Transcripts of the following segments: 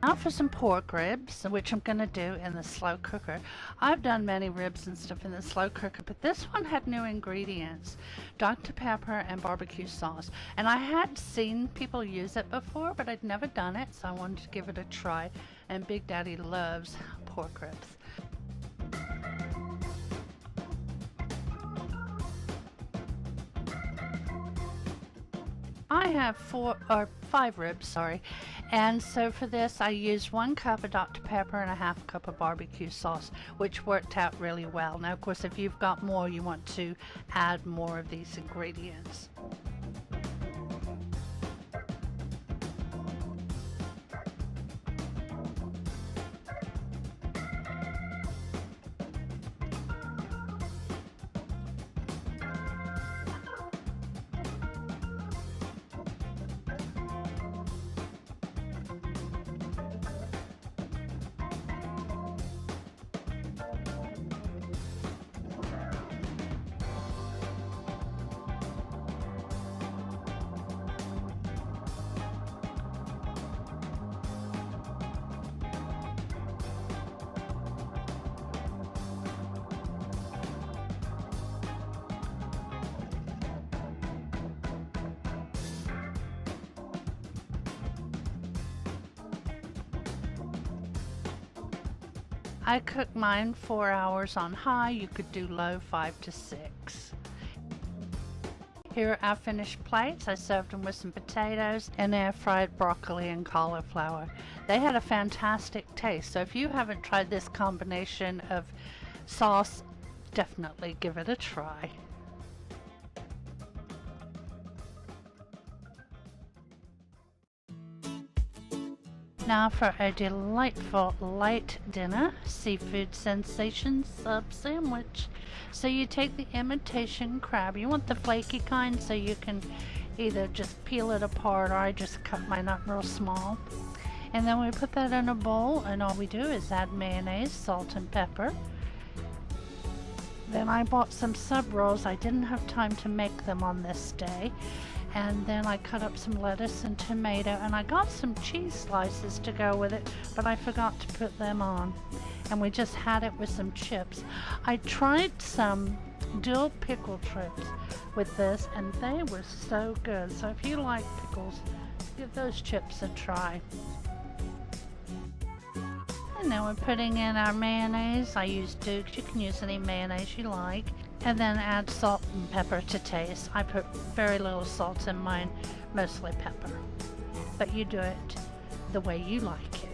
Now for some pork ribs, which I'm going to do in the slow cooker. I've done many ribs and stuff in the slow cooker, but this one had new ingredients: Dr. Pepper and barbecue sauce. And I had seen people use it before, but I'd never done it, so I wanted to give it a try. And Big Daddy loves pork ribs. I have 5 ribs, sorry. And so for this, I used 1 cup of Dr. Pepper and a half cup of barbecue sauce, which worked out really well. Now, of course, if you've got more, you want to add more of these ingredients. I cooked mine 4 hours on high. You could do low 5 to 6. Here are our finished plates. I served them with some potatoes and air fried broccoli and cauliflower. They had a fantastic taste, so if you haven't tried this combination of sauce, definitely give it a try. Now for a delightful light dinner, seafood sensation sub sandwich. So you take the imitation crab. You want the flaky kind, so you can either just peel it apart, or I just cut mine up real small. And then we put that in a bowl, and all we do is add mayonnaise, salt, and pepper. Then I bought some sub rolls. I didn't have time to make them on this day. And then I cut up some lettuce and tomato, and I got some cheese slices to go with it, but I forgot to put them on. And we just had it with some chips. I tried some dill pickle strips with this, and they were so good. So if you like pickles, give those chips a try. And then we're putting in our mayonnaise. I use Duke's. You can use any mayonnaise you like. And then add salt and pepper to taste. I put very little salt in mine, mostly pepper. But you do it the way you like it.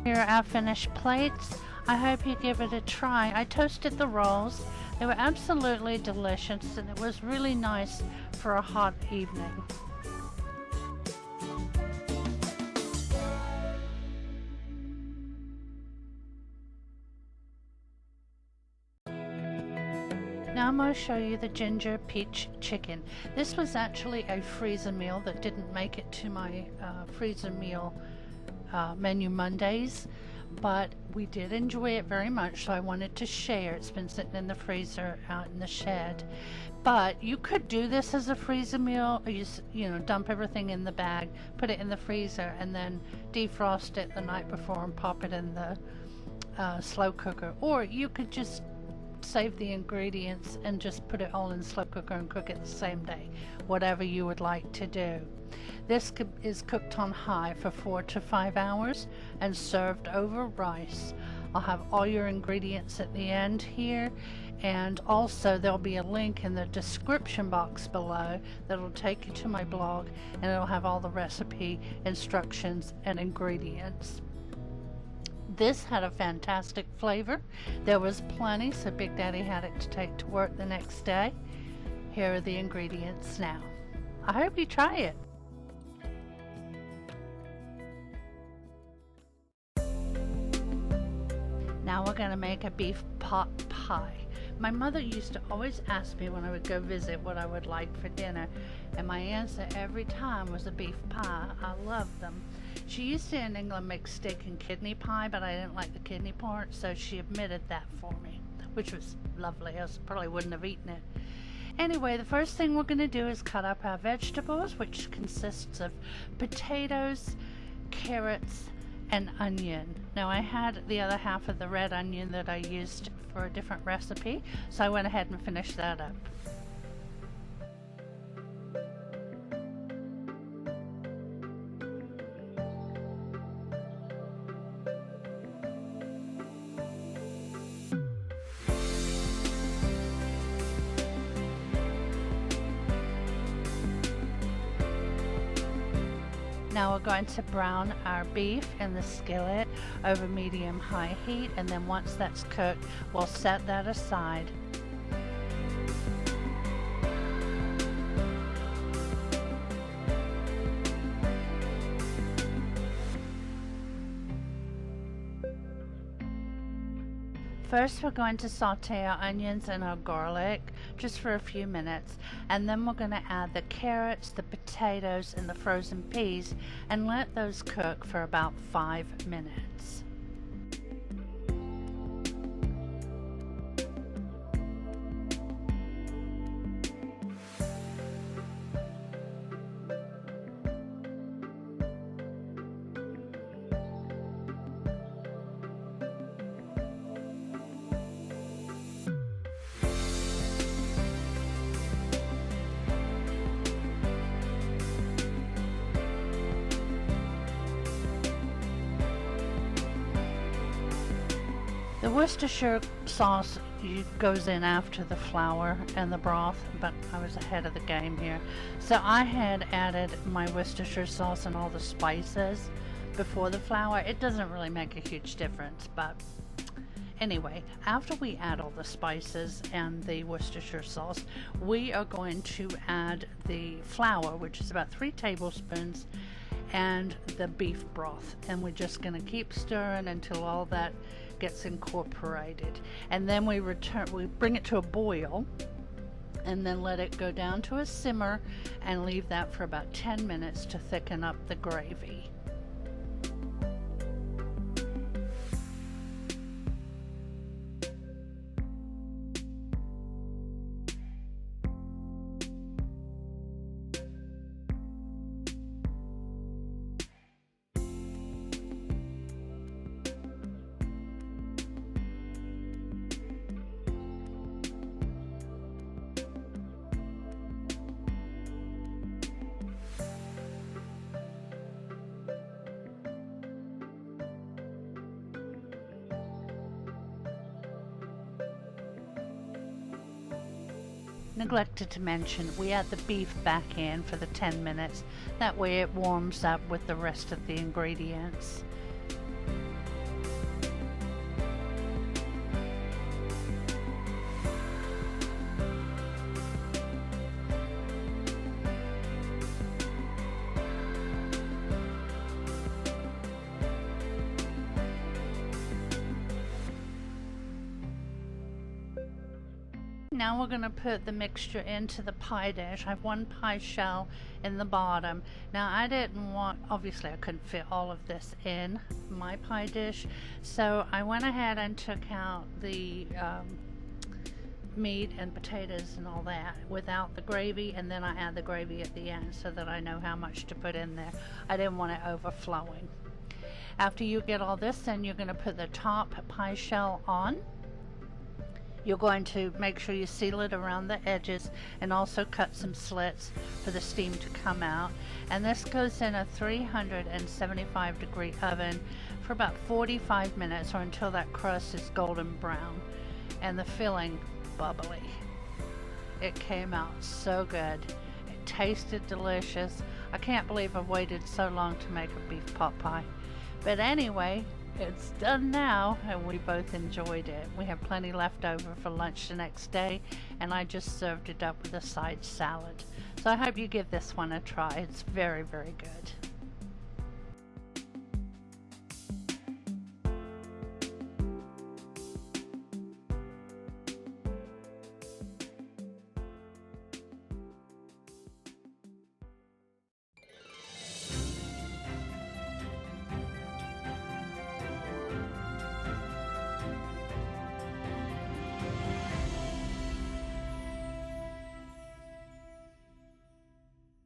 Here are our finished plates. I hope you give it a try. I toasted the rolls. They were absolutely delicious, and it was really nice for a hot evening. Now I'm going to show you the ginger peach chicken. This was actually a freezer meal that didn't make it to my freezer meal menu Mondays, but we did enjoy it very much, so I wanted to share. It's been sitting in the freezer out in the shed. But you could do this as a freezer meal. You know, dump everything in the bag, put it in the freezer, and then defrost it the night before and pop it in the slow cooker. Or you could just save the ingredients and just put it all in the slow cooker and cook it the same day, whatever you would like to do. This is cooked on high for 4 to 5 hours and served over rice. I'll have all your ingredients at the end here, and also there'll be a link in the description box below that'll take you to my blog, and it'll have all the recipe instructions and ingredients. This had a fantastic flavor. There was plenty, so Big Daddy had it to take to work the next day. Here are the ingredients now. I hope you try it. we're going to make a beef pot pie. My mother used to always ask me when I would go visit what I would like for dinner, and my answer every time was a beef pie. I loved them. She used to in England make steak and kidney pie, but I didn't like the kidney part, so she omitted that for me, which was lovely. I probably wouldn't have eaten it. Anyway, the first thing we're going to do is cut up our vegetables, which consists of potatoes, carrots, and onion. Now I had the other half of the red onion that I used for a different recipe, so I went ahead and finished that up. Now we're going to brown our beef in the skillet over medium-high heat, and then once that's cooked, we'll set that aside. First, we're going to saute our onions and our garlic just for a few minutes, and then we're going to add the carrots, the potatoes, and the frozen peas and let those cook for about 5 minutes. The Worcestershire sauce goes in after the flour and the broth, but I was ahead of the game here. So I had added my Worcestershire sauce and all the spices before the flour. It doesn't really make a huge difference, but anyway, after we add all the spices and the Worcestershire sauce, we are going to add the flour, which is about 3 tablespoons, and the beef broth, and we're just going to keep stirring until all that gets incorporated, and then we bring it to a boil and then let it go down to a simmer and leave that for about 10 minutes to thicken up the gravy. Neglected to mention, we add the beef back in for the 10 minutes. That way it warms up with the rest of the ingredients. Now we're going to put the mixture into the pie dish. I have 1 pie shell in the bottom. Now I didn't want, obviously I couldn't fit all of this in my pie dish, so I went ahead and took out the meat and potatoes and all that without the gravy, and then I add the gravy at the end so that I know how much to put in there. I didn't want it overflowing. After you get all this, then you're going to put the top pie shell on. You're going to make sure you seal it around the edges and also cut some slits for the steam to come out. And this goes in a 375-degree oven for about 45 minutes, or until that crust is golden brown and the filling bubbly. It came out so good. It tasted delicious. I can't believe I've waited so long to make a beef pot pie. But anyway, it's done now, and we both enjoyed it. We have plenty left over for lunch the next day, and I just served it up with a side salad. So I hope you give this one a try. It's very, very good.